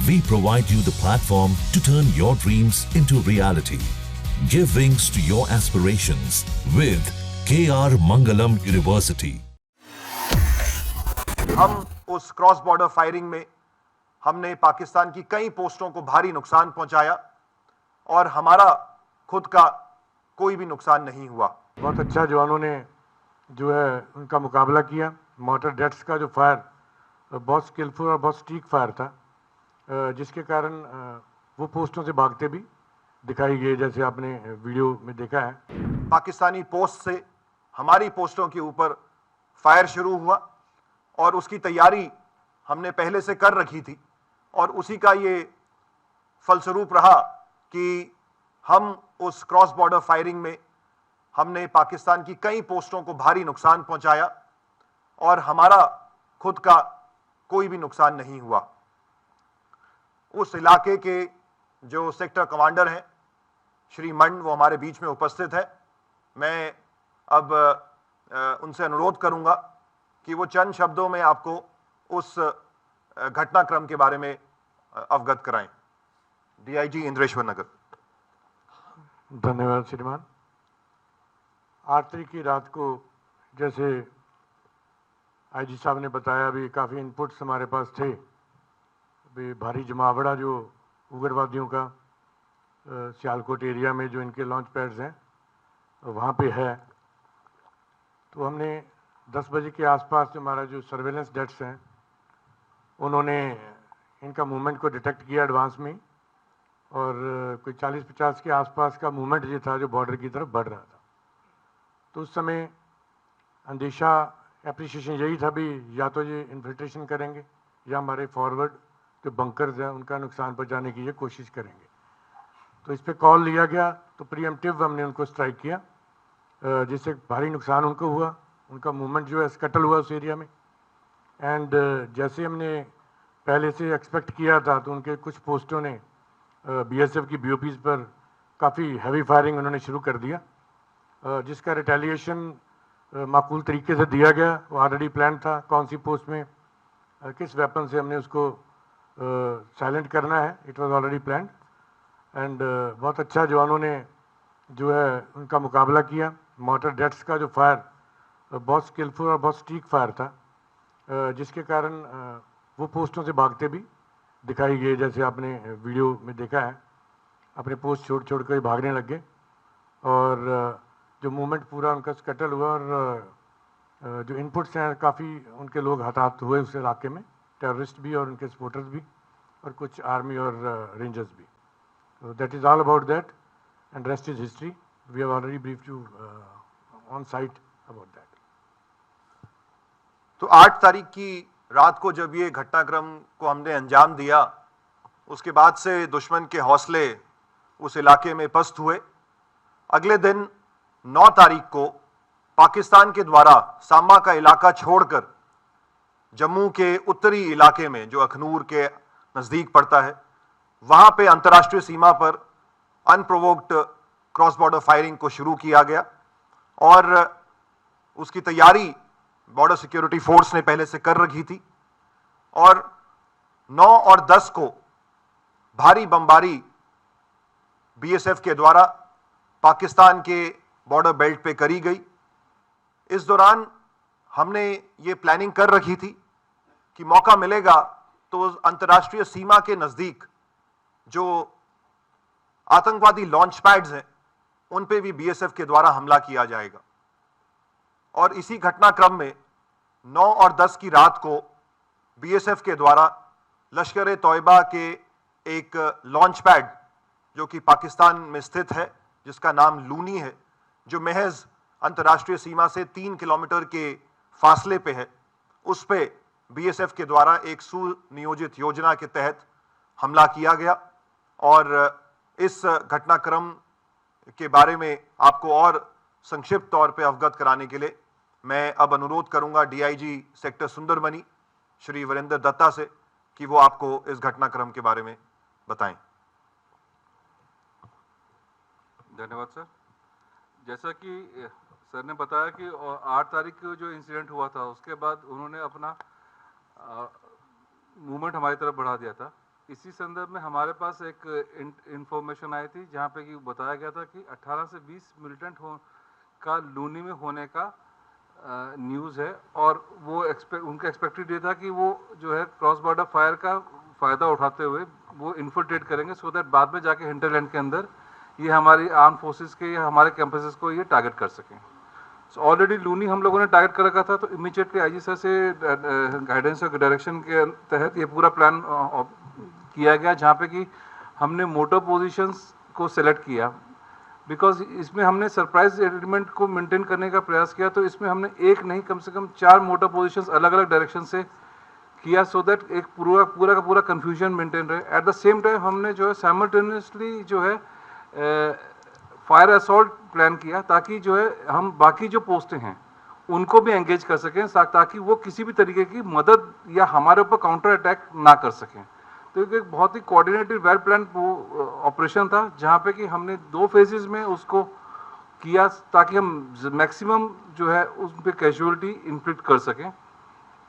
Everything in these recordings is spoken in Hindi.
We provide you the platform to turn your dreams into reality. Give wings to your aspirations with KR Mangalam University. हम उस क्रॉस बॉर्डर फायरिंग में हमने पाकिस्तान की कई पोस्टों को भारी नुकसान पहुंचाया और हमारा खुद का कोई भी नुकसान नहीं हुआ। बहुत अच्छा जवानों ने जो है उनका मुकाबला किया। मॉर्टर डेट्स का जो फायर बहुत स्किलफुल और बहुत स्टीक फायर था, जिसके कारण वो पोस्टों से भागते भी दिखाई गए, जैसे आपने वीडियो में देखा है। पाकिस्तानी पोस्ट से हमारी पोस्टों के ऊपर फायर शुरू हुआ और उसकी तैयारी हमने पहले से कर रखी थी और उसी का ये फलस्वरूप रहा कि हम उस क्रॉस बॉर्डर फायरिंग में हमने पाकिस्तान की कई पोस्टों को भारी नुकसान पहुंचाया और हमारा खुद का कोई भी नुकसान नहीं हुआ। उस इलाके के जो सेक्टर कमांडर हैं श्री मंड, वो हमारे बीच में उपस्थित है। मैं अब उनसे अनुरोध करूंगा कि वो चंद शब्दों में आपको उस घटनाक्रम के बारे में अवगत कराएं। डीआईजी इंद्रेश्वर नगर। धन्यवाद श्रीमान। 8 तारीख की रात को जैसे आईजी साहब ने बताया, अभी काफ़ी इनपुट्स हमारे पास थे। अभी भारी जमावड़ा जो उग्रवादियों का सियालकोट एरिया में जो इनके लॉन्च पैड्स हैं वहाँ पे है, तो हमने 10 बजे के आसपास हमारा जो सर्वेलेंस डेट्स हैं उन्होंने इनका मूवमेंट को डिटेक्ट किया एडवांस में, और कोई 40-50 के आसपास का मूवमेंट ये था जो बॉर्डर की तरफ बढ़ रहा था। तो उस समय अंदेशा एप्रिसिएशन यही था भी या तो ये इन्फिल्ट्रेशन करेंगे या हमारे फॉरवर्ड जो बंकर्स हैं उनका नुकसान पहुंचाने की ये कोशिश करेंगे। तो इस पे कॉल लिया गया, तो प्रीएम्प्टिव हमने उनको स्ट्राइक किया, जिससे भारी नुकसान उनको हुआ। उनका मूवमेंट जो है स्कटल हुआ उस एरिया में। एंड जैसे हमने पहले से एक्सपेक्ट किया था, तो उनके कुछ पोस्टों ने बीएसएफ की बीओपीज़ पर काफ़ी हैवी फायरिंग उन्होंने शुरू कर दिया, जिसका रिटेलिएशन माकूल तरीके से दिया गया। वो ऑलरेडी प्लान था कौन सी पोस्ट में किस वेपन से हमने उसको साइलेंट करना है। It was already planned. And बहुत अच्छा जवानों ने जो है उनका मुकाबला किया। मॉर्टर डेट्स का जो फायर बहुत स्किलफुल और बहुत स्टीक फायर था, जिसके कारण वो पोस्टों से भागते भी दिखाई गए, जैसे आपने वीडियो में देखा है। अपने पोस्ट छोड़ कर भागने लग गए और जो मूवमेंट पूरा उनका स्कटल हुआ, और जो इनपुट्स हैं काफ़ी उनके लोग हताहत हुए उस इलाके में, टेररिस्ट भी और उनके सपोर्टर्स भी और कुछ आर्मी और रेंजर्स भी। So that is all about that, and rest is history. We have already briefed you on site about that. तो 8 तारीख की रात को जब ये घटनाक्रम को हमने अंजाम दिया, उसके बाद से दुश्मन के हौसले उस इलाके में पस्त हुए। अगले दिन 9 तारीख को पाकिस्तान के द्वारा सांबा का इलाका छोड़कर जम्मू के उत्तरी इलाके में जो अखनूर के नज़दीक पड़ता है, वहां पे अंतर्राष्ट्रीय सीमा पर अनप्रोवोक्ड क्रॉस बॉर्डर फायरिंग को शुरू किया गया और उसकी तैयारी बॉर्डर सिक्योरिटी फोर्स ने पहले से कर रखी थी। और 9 और 10 को भारी बमबारी बीएसएफ के द्वारा पाकिस्तान के बॉर्डर बेल्ट पे करी गई। इस दौरान हमने ये प्लानिंग कर रखी थी कि मौका मिलेगा तो अंतर्राष्ट्रीय सीमा के नज़दीक जो आतंकवादी लॉन्च पैड्स हैं उन पे भी बीएसएफ के द्वारा हमला किया जाएगा। और इसी घटनाक्रम में 9 और 10 की रात को बीएसएफ के द्वारा लश्कर ए तौयबा के एक लॉन्च पैड जो कि पाकिस्तान में स्थित है, जिसका नाम लूनी है, जो महज अंतर्राष्ट्रीय सीमा से 3 किलोमीटर के फासले पे है, उस पे बीएसएफ के द्वारा एक सुनियोजित योजना के तहत हमला किया गया। और इस घटनाक्रम के बारे में आपको और संक्षिप्त तौर पे अवगत कराने के लिए मैं अब अनुरोध करूंगा डीआईजी सेक्टर सुंदरबनी श्री वीरेंद्र दत्ता से कि वो आपको इस घटनाक्रम के बारे में बताएं। धन्यवाद सर। जैसा कि सर ने बताया कि 8 तारीख को जो इंसिडेंट हुआ था उसके बाद उन्होंने अपना मूवमेंट हमारी तरफ बढ़ा दिया था इसी संदर्भ में हमारे पास एक इंफॉर्मेशन आई थी जहाँ पे कि बताया गया था कि 18 से 20 मिलिटेंट का लूनी में होने का न्यूज़ है, और वो उनका एक्सपेक्टेड ये था कि वो जो है क्रॉस बॉर्डर फायर का फ़ायदा उठाते हुए वो इन्फिल्ट्रेट करेंगे, सो दैट बाद में जाके हिंटरलैंड के अंदर ये हमारी आर्म फोर्सेस के या हमारे कैंपसेस को ये टारगेट कर सकें। सो ऑलरेडी लूनी हम लोगों ने टारगेट कर रखा था, तो इमीडिएटली आईजी सर से गाइडेंस और डायरेक्शन के तहत ये पूरा प्लान किया गया, जहाँ पे कि हमने मोटर पोजीशंस को सेलेक्ट किया, बिकॉज इसमें हमने सरप्राइज एलिमेंट को मेंटेन करने का प्रयास किया। तो इसमें हमने एक नहीं कम से कम 4 मोटर पोजीशंस अलग अलग डायरेक्शन से किया, सो दैट एक पूरा का पूरा कंफ्यूजन मेंटेन रहे। एट द सेम टाइम हमने जो है साइमल्टेनियसली जो है फायर असॉल्ट प्लान किया, ताकि जो है हम बाकी जो पोस्टें हैं उनको भी एंगेज कर सकें, ताकि वो किसी भी तरीके की मदद या हमारे ऊपर काउंटर अटैक ना कर सकें। तो एक बहुत ही कोऑर्डिनेटेड वेल प्लान ऑपरेशन था, जहाँ पे कि हमने 2 फेजेस में उसको किया, ताकि हम मैक्सिमम जो है उस पर कैजुअलिटी इन्फ्लिक्ट कर सकें,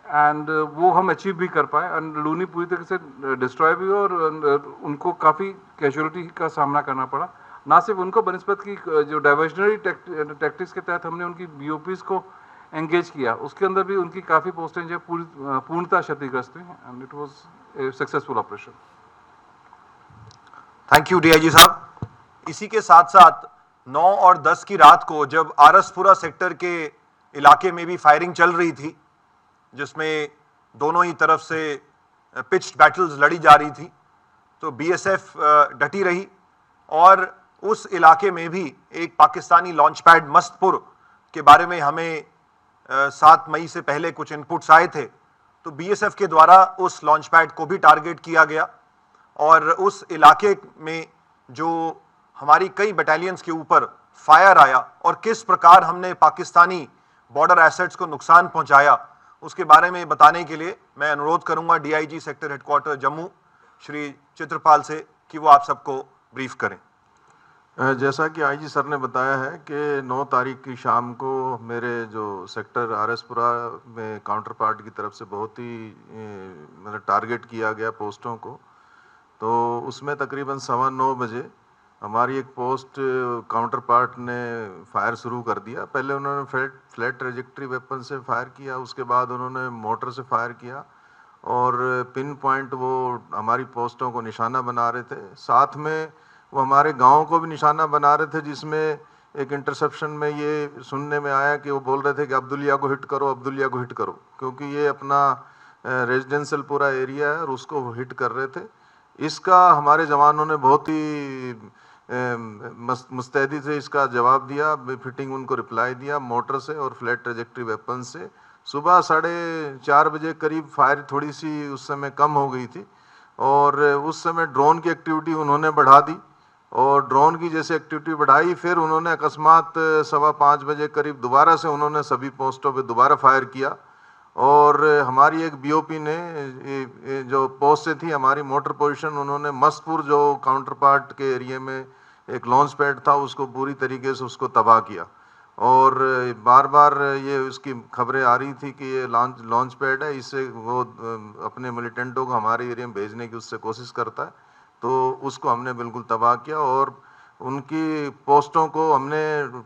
एंड वो हम अचीव भी कर पाए। एंड लूनी पूरी तरीके से डिस्ट्रॉय भी हुआ, और उनको काफ़ी कैजुअलिटी का सामना करना पड़ा। ना सिर्फ उनको, बनस्पत की जो डाइवर्जनरी टैक्टिक्स के तहत हमने उनकी BOPs को एंगेज किया, उसके अंदर भी उनकी काफ़ी पोस्टें जो पूर्णतः क्षतिग्रस्त हुई, and it was a successful operation. Thank you DIG साहब। इसी के साथ साथ 9 और 10 की रात को जब आरसपुरा सेक्टर के इलाके में भी फायरिंग चल रही थी, जिसमें दोनों ही तरफ से पिच्ड बैटल्स लड़ी जा रही थी, तो BSF डटी रही, और उस इलाके में भी एक पाकिस्तानी लॉन्च पैड मस्तपुर के बारे में हमें 7 मई से पहले कुछ इनपुट्स आए थे। तो BSF के द्वारा उस लॉन्च पैड को भी टारगेट किया गया, और उस इलाके में जो हमारी कई बटालियंस के ऊपर फायर आया और किस प्रकार हमने पाकिस्तानी बॉर्डर एसेट्स को नुकसान पहुंचाया, उसके बारे में बताने के लिए मैं अनुरोध करूंगा DIG sector headquarter Jammu Shri Chitrapal से कि वो आप सबको ब्रीफ करें। जैसा कि IG सर ने बताया है कि 9 तारीख की शाम को मेरे जो सेक्टर आरएसपुरा में काउंटर पार्ट की तरफ से बहुत ही मतलब टारगेट किया गया पोस्टों को। तो उसमें तकरीबन 9:15 बजे हमारी एक पोस्ट काउंटर पार्ट ने फायर शुरू कर दिया। पहले उन्होंने फ्लैट ट्रेजेक्ट्री वेपन से फायर किया, उसके बाद उन्होंने मोटर से फायर किया, और पिन पॉइंट वो हमारी पोस्टों को निशाना बना रहे थे। साथ में वो हमारे गाँव को भी निशाना बना रहे थे, जिसमें एक इंटरसेप्शन में ये सुनने में आया कि वो बोल रहे थे कि अब्दुलिया को हिट करो, अब्दुलिया को हिट करो, क्योंकि ये अपना रेजिडेंशियल पूरा एरिया है और उसको हिट कर रहे थे। इसका हमारे जवानों ने बहुत ही मुस्तैदी से इसका जवाब दिया, फिटिंग उनको रिप्लाई दिया मोटर से और फ्लैट ट्रेजेक्ट्री वेपन से। सुबह 4:30 बजे करीब फायर थोड़ी सी उस समय कम हो गई थी, और उस समय ड्रोन की एक्टिविटी उन्होंने बढ़ा दी, और ड्रोन की जैसे एक्टिविटी बढ़ाई, फिर उन्होंने अकस्मात 5:15 बजे करीब दोबारा से उन्होंने सभी पोस्टों पे दोबारा फायर किया, और हमारी एक BOP ने जो पोस्ट से थी हमारी मोटर पोजीशन, उन्होंने मस्तपुर जो काउंटर पार्ट के एरिया में एक लॉन्च पैड था उसको पूरी तरीके से उसको तबाह किया। और बार बार ये उसकी खबरें आ रही थी कि ये लॉन्च पैड है, इससे वो अपने मिलिटेंटों को हमारे एरिया में भेजने की उससे कोशिश करता है। तो उसको हमने बिल्कुल तबाह किया, और उनकी पोस्टों को हमने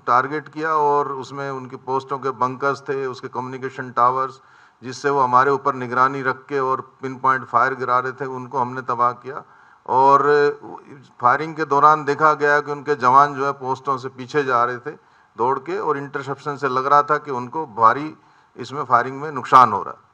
टारगेट किया, और उसमें उनकी पोस्टों के बंकर्स थे, उसके कम्युनिकेशन टावर्स, जिससे वो हमारे ऊपर निगरानी रख के और पिन पॉइंट फायर गिरा रहे थे, उनको हमने तबाह किया। और फायरिंग के दौरान देखा गया कि उनके जवान जो है पोस्टों से पीछे जा रहे थे दौड़ के, और इंटरसेप्शन से लग रहा था कि उनको भारी इसमें फायरिंग में नुकसान हो रहा है।